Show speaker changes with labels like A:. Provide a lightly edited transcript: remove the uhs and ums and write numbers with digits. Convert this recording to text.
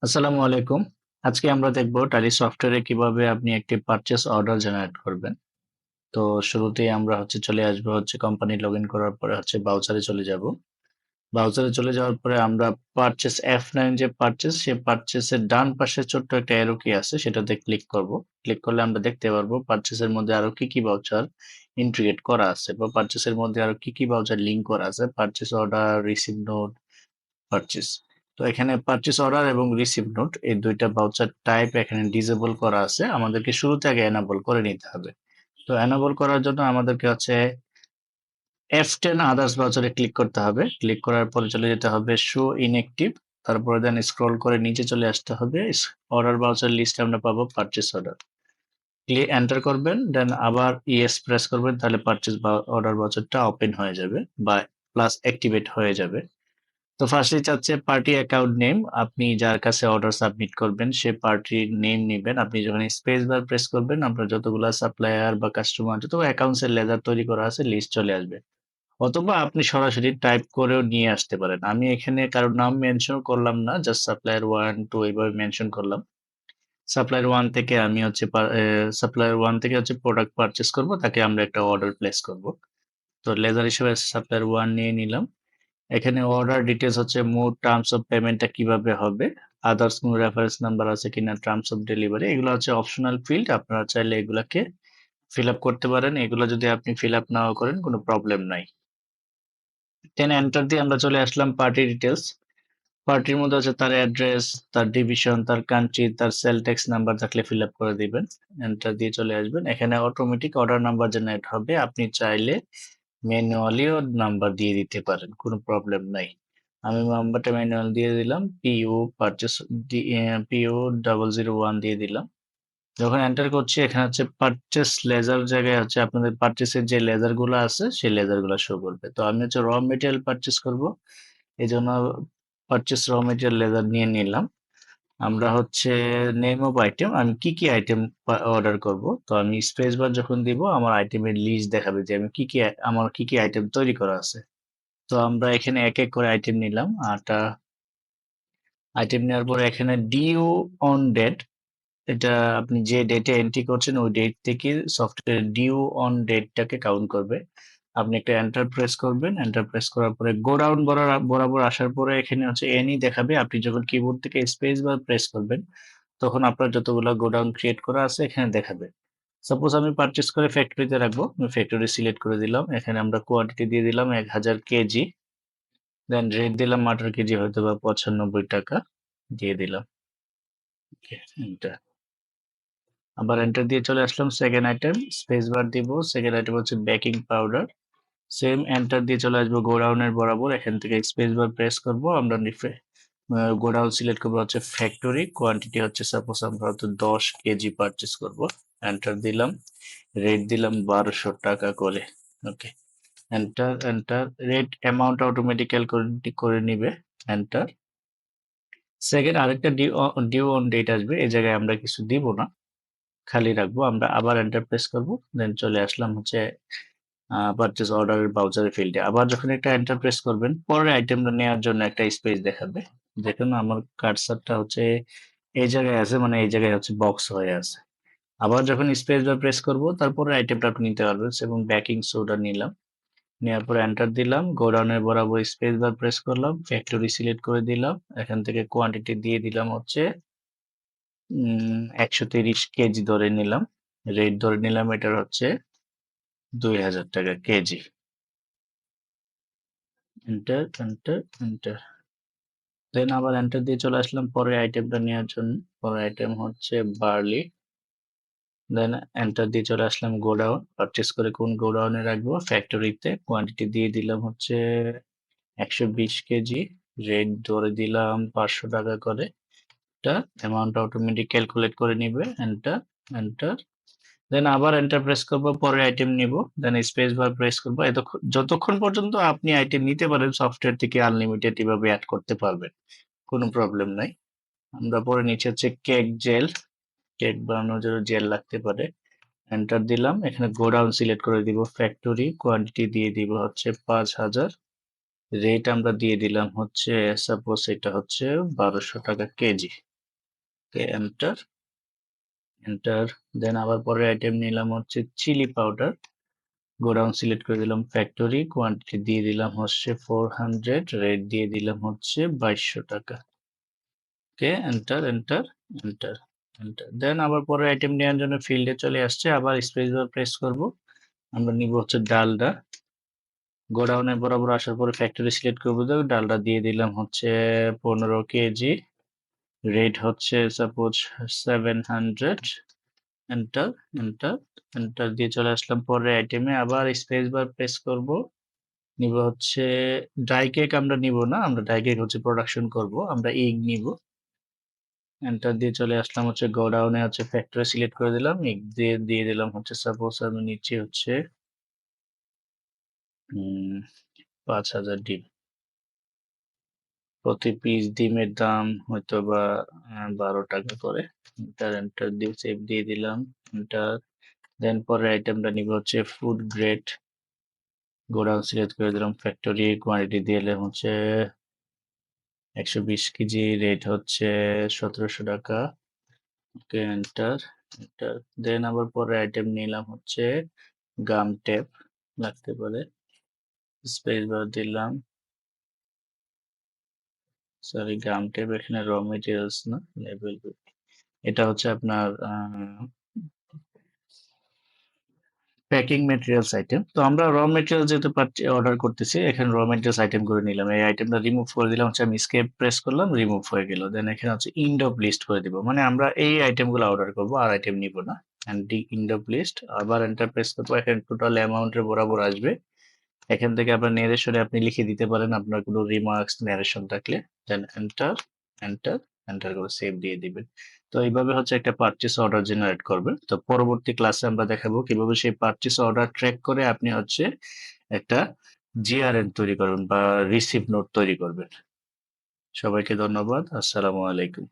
A: আসসালামু আলাইকুম। আজকে আমরা দেখব ট্যালি সফটওয়্যারে কিভাবে আপনি একটি পারচেজ অর্ডার জেনারেট করবেন। তো শুরুতেই আমরা চলে আসবো কোম্পানি লগইন করার পরে ব্রাউজারে চলে যাব। ব্রাউজারে চলে যাওয়ার পরে আমরা পারচেজ F9 যে পারচেজ সেই পারচেজের ডান পাশে ছোট্ট একটা অ্যারো কি আছে সেটাতে ক্লিক করব। ক্লিক করলে আমরা দেখতে পারবো পারচেজের মধ্যে আরো কি ভাউচার ইন্টিগ্রেট করা আছে বা পারচেজের মধ্যে আরো কি ভাউচার লিংক করা আছে। Purchase order, receive note, purchase. তো এখানে পারচেজ অর্ডার এবং রিসিভ নোট এই দুইটা ভাউচার টাইপ এখানে ডিসেবল করা আছে, আমাদেরকে শুরুতে আগে এনাবল করে নিতে হবে। তো এনাবল করার জন্য আমাদেরকে F10 আদার্স ভাউচারে ক্লিক করতে হবে। ক্লিক করার পরে চলে যেতে হবে শো ইনঅ্যাক্টিভ, তারপরে দেন স্ক্রল করে নিচে চলে আসতে হবে। অর্ডার ভাউচার লিস্টে আমরা পাবো পারচেজ অর্ডার। এন্টার করবেন, দেন আবার ইয়েস প্রেস করবেন, তাহলে পারচেজ বা অর্ডার ভাউচারটা ওপেন হয়ে যাবে বা প্লাস অ্যাক্টিভেট হয়ে যাবে। তো ফার্স্টে চাচ্ছে পার্টি অ্যাকাউন্ট নেম, আপনি যার কাছে অর্ডার সাবমিট করবেন সে পার্টির নেম নিবেন। আপনি যখন স্পেস বার প্রেস করবেন আপনার যতগুলো সাপ্লায়ার বা কাস্টমার যত অ্যাকাউন্টসের লেজার তৈরি করা আছে লিস্ট চলে আসবে, অথবা আপনি সরাসরি টাইপ করেও নিয়ে আসতে পারেন। আমি এখানে কারোর নাম মেনশন করলাম না, জাস্ট সাপ্লায়ার 1 2 এইভাবে মেনশন করলাম। সাপ্লায়ার 1 থেকে আমি সাপ্লায়ার 1 থেকে প্রোডাক্ট পারচেস করব, তাকে আমরা একটা অর্ডার প্লেস করব। তো লেজার হিসেবে সাপ্লায়ার 1 নিয়ে নিলাম। এখানে order details mode, terms of পেমেন্টটা কিভাবে হবে, আদার্স কোনো রেফারেন্স নাম্বার আছে কিনা, টার্মস অফ ডেলিভারি, এগুলো অপশনাল ফিল্ড, আপনারা চাইলে এগুলাকে ফিল আপ করতে পারেন। এগুলো যদি আপনি ফিল আপ নাও করেন কোনো প্রবলেম নাই। দেন এন্টার দিয়ে আমরা চলে আসলাম পার্টি ডিটেলস। পার্টির মধ্যে তার অ্যাড্রেস, তার ডিভিশন, তার কান্ট্রি, তার সেল ট্যাক্স নাম্বার থাকলে ফিল আপ করে দিবেন। এন্টার দিয়ে চলে আসবেন। এখানে অটোমেটিক অর্ডার নাম্বার জেনারেট হবে, আপনি চাইলে ম্যানুয়ালিও নাম্বার দিয়ে দিতে পারেন, কোনো প্রবলেম নাই। আমি নাম্বারটা ম্যানুয়াল দিয়ে দিলাম, PU 001 দিয়ে দিলাম। যখন এন্টার করছি এখানে পারচেস লেজার জায়গায় আপনাদের পারচেসের যে লেজার গুলো আছে সেই লেজার গুলো শো করবে। তো আমি র মেটেরিয়াল পারচেস করব, এই জন্য পারচেস র মেটেরিয়াল লেজার নিয়ে নিলাম। আমরা নেম অফ আইটেম, আমি কি আইটেম অর্ডার করব, তো আমি স্পেস বার যখন দিব আমার আইটেমের লিস্ট দেখাবে যে আমি আমার কি আইটেম তৈরি করা আছে। তো আমরা এখানে এক এক করে আইটেম নিলাম। আইটেম নেওয়ার পরে এখানে ডিউ অন ডেট, এটা আপনি যে ডেটে এন্ট্রি করছেন ওই ডেট থেকে সফটওয়্যার ডিউ অন ডেটটাকে কাউন্ট করবে। আপনি একটা এন্টার প্রেস করবেন, এন্টার প্রেস করার পরে গোডাউন বরাবর আসার পরে এখানে এনি দেখাবে। আপনি যখন কিবোর্ড থেকে স্পেস বার প্রেস করবেন তখন আপনার যতগুলো গোডাউন ক্রিয়েট করা আছে এখানে দেখাবে। সাপোজ আমি পারচেস করে ফ্যাক্টরিতে রাখবো, আমি ফ্যাক্টরি সিলেক্ট করে দিলাম। এখানে আমরা কোয়ান্টিটি দিয়ে দিলাম 1000 কেজি, দেন রেট দিলাম 18 কেজি, হয়তো বা 95 টাকা দিয়ে দিলাম। এন্টার, আবার এন্টার দিয়ে চলে আসলাম সেকেন্ড আইটেম, স্পেস বার দিব। Second item baking powder, same enter দিয়ে চলে আসবো গোডাউনের বরাবর। এখান থেকে স্পেস বার প্রেস করব, আমরা গোডাউন সিলেক্ট করবো ফ্যাক্টরি, কোয়ান্টিটি সাপোজ আমরা 10 কেজি পারচেস করব। এন্টার দিলাম, রেট দিলাম 1200 টাকা করে। Okay, enter enter, rate amount automatic calculate করে নিবে। এন্টার। সেকেন্ড আরেকটা ডিউ অন ডেট আসবে, এই জায়গায় আমরা কিছু দিব না, খালি রাখবো। আমরা আবার এন্টার প্রেস করব, দেন চলে আসলাম পারচেজ অর্ডারের ভাউচার ফিল্ডে। আবার যখন একটা এন্টার প্রেস করবেন পরের আইটেমটা নেওয়ার জন্য একটা স্পেস দেখাবে। দেখুন আমার কার্সারটা এই জায়গায় আছে, মানে এই জায়গায় বক্স হয়ে আছে। আবার যখন স্পেস বার প্রেস করব তারপরে আইটেমটা আপনি নিতে পারবেন। এবং বেকিং সোডা নিলাম, নেওয়ার পরে এন্টার দিলাম, গোডাউনের বরাবর স্পেস বার প্রেস করলাম, ফ্যাক্টরি সিলেক্ট করে দিলাম। এখান থেকে কোয়ান্টিটি দিয়ে দিলাম 130 কেজি ধরে নিলাম। রেট ধরে নিলাম এটার 2000 টাকা কেজি। এন্টার এন্টার এন্টার, দেন আবার এন্টার দিয়ে চলে আসলাম পরের আইটেমটা নেওয়ার জন্য। পরের আইটেম বার্লি, দেন এন্টার দিয়ে চলে আসলাম গোডাউন, পারচেস করে কোন গোডাউনে রাখবো, ফ্যাক্টরিতে। কোয়ান্টিটি দিয়ে দিলাম 120 কেজি, রেট ধরে দিলাম 500 টাকা করে। এটা অ্যামাউন্ট অটোমেটিক ক্যালকুলেট করে নিবে। এন্টার এন্টার, দেন আবার এন্টার প্রেস করবো, পরের আইটেম নিব, দেন স্পেস বার প্রেস করবো। যতক্ষণ পর্যন্ত আপনি আইটেম নিতে পারেন সফটওয়্যার থেকে আনলিমিটেড এভাবে অ্যাড করতে পারবেন, কোনো প্রবলেম নাই। আমরা পরে নিচে কেক জেল, কেক বানানোর জন্য জেল লাগতে পারে। এন্টার দিলাম, এখানে গোডাউন সিলেক্ট করে দিব, ফ্যাক্টরি, কোয়ান্টিটি দিয়ে দিব 5000, রেট আমরা দিয়ে দিলাম সাপোজ এটা 1200 টাকা কেজি। Enter enter. দেন আবার পরের আইটেম নিলাম হচ্ছে চিলি পাউডার, গোডাউন সিলেক্ট করে দিলাম ফ্যাক্টরি, কোয়ান্টিটি দিয়ে দিলাম হচ্ছে 400, রেট দিয়ে দিলাম হচ্ছে 2200 টাকা। ওকে, এন্টার এন্টার এন্টার এন্টার। দেন আবার পরের আইটেম নেওয়ার জন্য ফিল্ডে চলে আসছে, আবার স্পেস বার প্রেস করব। আমরা নিব হচ্ছে ডালডা, গোডাউনে বরাবর আসার পরে ফ্যাক্টরি সিলেক্ট করবো, ডালডা দিয়ে দিলাম হচ্ছে 15 কেজি, রেট হচ্ছে সাপোজ 700, এন্টার এন্টার এন্টার দিয়ে চলে আসলাম পরের আইটেমে, আবার স্পেস বার প্রেস করব। নিব হচ্ছে ড্রাই কেক, আমরা নিব না, আমরা ড্রাই কেক হচ্ছে প্রোডাকশন করব, আমরা এগ নিব। এন্টার দিয়ে চলে আসলাম হচ্ছে গোডাউনে, হচ্ছে ফ্যাক্টরি সিলেক্ট করে দিলাম, এগ দিয়ে দিয়ে দিলাম হচ্ছে সাপোজ আমি নিচ্ছি হচ্ছে 5000 ডিম। প্রতি পিস ডিমের দাম হয়তো বা 12 টাকা করে। এন্টার এন্টার দিয়ে সেভ দিয়ে দিলাম, এন্টার। দেন পরের আইটেমটা নিব হচ্ছে ফুড গ্রেড, গোডাউন সিলেক্ট করে দিলাম ফ্যাক্টরি, কোয়ান্টিটি দিয়ে দিলাম হচ্ছে 120 কেজি, রেট হচ্ছে 1700 টাকা। ওকে, এন্টার এন্টার। দেন আবার পরের আইটেম নিলাম হচ্ছে গাম টেপ, লাগতে পারে, স্পেস বার দিলাম, সরি গাম টেপ এখানে র মেটেরিয়ালস না, লেভেল। এটা হচ্ছে আপনার প্যাকিং মেটেরিয়ালস আইটেম। তো আমরা র মেটেরিয়াল যেহেতু অর্ডার করতেছি, এখানে র মেটেরিয়ালস আইটেম করে নিলাম, এই আইটেমটা রিমুভ করে দিলাম হচ্ছে, আমি স্কেপ প্রেস করলাম, রিমুভ হয়ে গেল। দেন এখানে হচ্ছে ইন্ড অফ লিস্ট করে দিব, মানে আমরা এই আইটেমগুলো অর্ডার করব, আর আইটেম নিব না। And the end of list, আবার এন্টার প্রেস করবো, এখানে টোটাল অ্যামাউন্টের বরাবর আসবে। এখান থেকে আপনার নেরেশনে আপনি লিখে দিতে পারেন আপনার কোনো রিমার্কস ন্যারেশন থাকলে। দেন এন্টার এন্টার এন্টার করে সেভ দিয়ে দিবেন। তো এইভাবে হচ্ছে একটা পারচেস অর্ডার জেনারেট করবেন। তো পরবর্তী ক্লাসে আমরা দেখাবো কিভাবে সেই পারচেস অর্ডার ট্র্যাক করে আপনি হচ্ছে একটা জিআরএন তৈরি করবেন বা রিসিভ নোট তৈরি করবেন। সবাইকে ধন্যবাদ। আসসালামু আলাইকুম।